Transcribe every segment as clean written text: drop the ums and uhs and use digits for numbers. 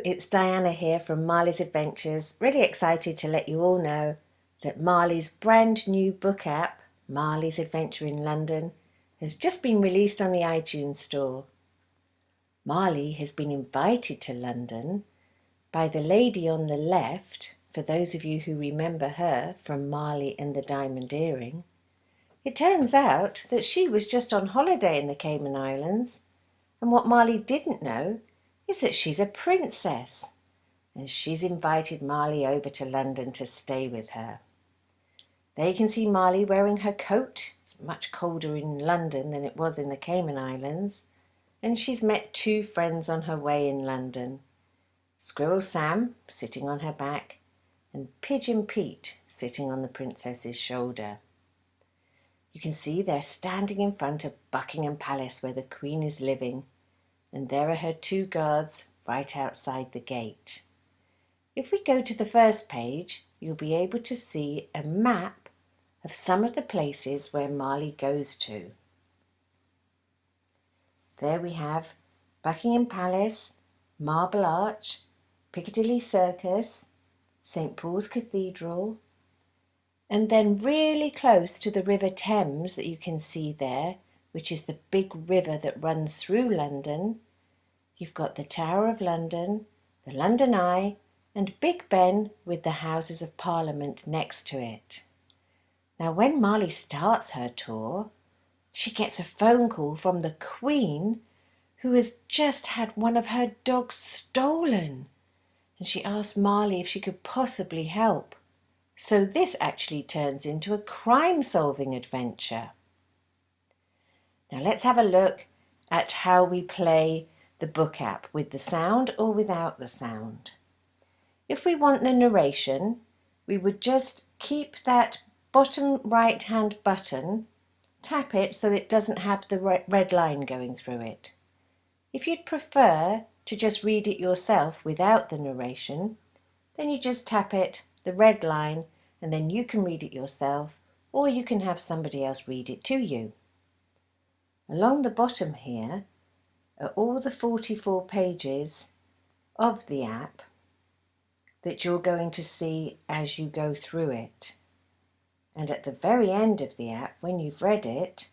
it's Diana here from Marlee's Adventures. Really excited to let you all know that Marlee's brand new book app, Marlee's Adventure in London, has just been released on the iTunes store. Marlee has been invited to London by the lady on the left, for those of you who remember her from Marlee and the Diamond Earring. It turns out that she was just on holiday in the Cayman Islands, and what Marlee didn't know is that she's a princess, and she's invited Marlee over to London to stay with her. There you can see Marlee wearing her coat. It's much colder in London than it was in the Cayman Islands, and she's met two friends on her way in London. Squirrel Sam sitting on her back, and Pigeon Pete sitting on the princess's shoulder. You can see they're standing in front of Buckingham Palace where the Queen is living, and there are her two guards right outside the gate. If we go to the first page, you'll be able to see a map of some of the places where Marlee goes to. There we have Buckingham Palace, Marble Arch, Piccadilly Circus, St. Paul's Cathedral, and then really close to the River Thames that you can see there, which is the big river that runs through London, you've got the Tower of London, the London Eye, and Big Ben with the Houses of Parliament next to it. Now, when Marlee starts her tour, she gets a phone call from the Queen, who has just had one of her dogs stolen, and she asked Marlee if she could possibly help. So this actually turns into a crime-solving adventure. Now let's have a look at how we play the book app, with the sound or without the sound. If we want the narration, we would just keep that bottom right hand button, tap it so that it doesn't have the red line going through it. If you'd prefer to just read it yourself without the narration, then you just tap it, the red line, and then you can read it yourself, or you can have somebody else read it to you. Along the bottom here are all the 44 pages of the app that you're going to see as you go through it. And at the very end of the app, when you've read it,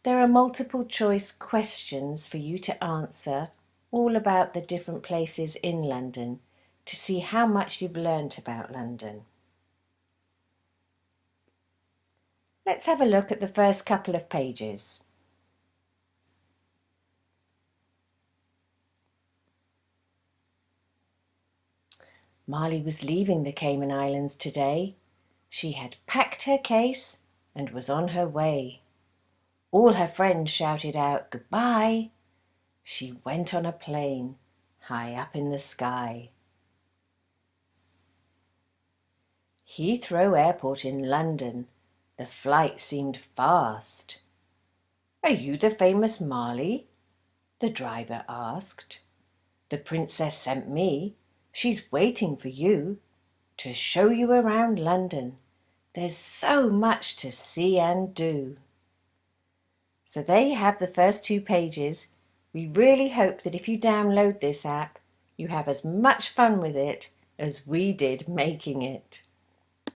there are multiple choice questions for you to answer all about the different places in London to see how much you've learnt about London. Let's have a look at the first couple of pages. Marlee was leaving the Cayman Islands today. She had packed her case and was on her way. All her friends shouted out goodbye. She went on a plane high up in the sky. Heathrow Airport in London. The flight seemed fast. "Are you the famous Marlee?" the driver asked. "The princess sent me. She's waiting for you to show you around London. There's so much to see and do." So there you have the first two pages. We really hope that if you download this app, you have as much fun with it as we did making it.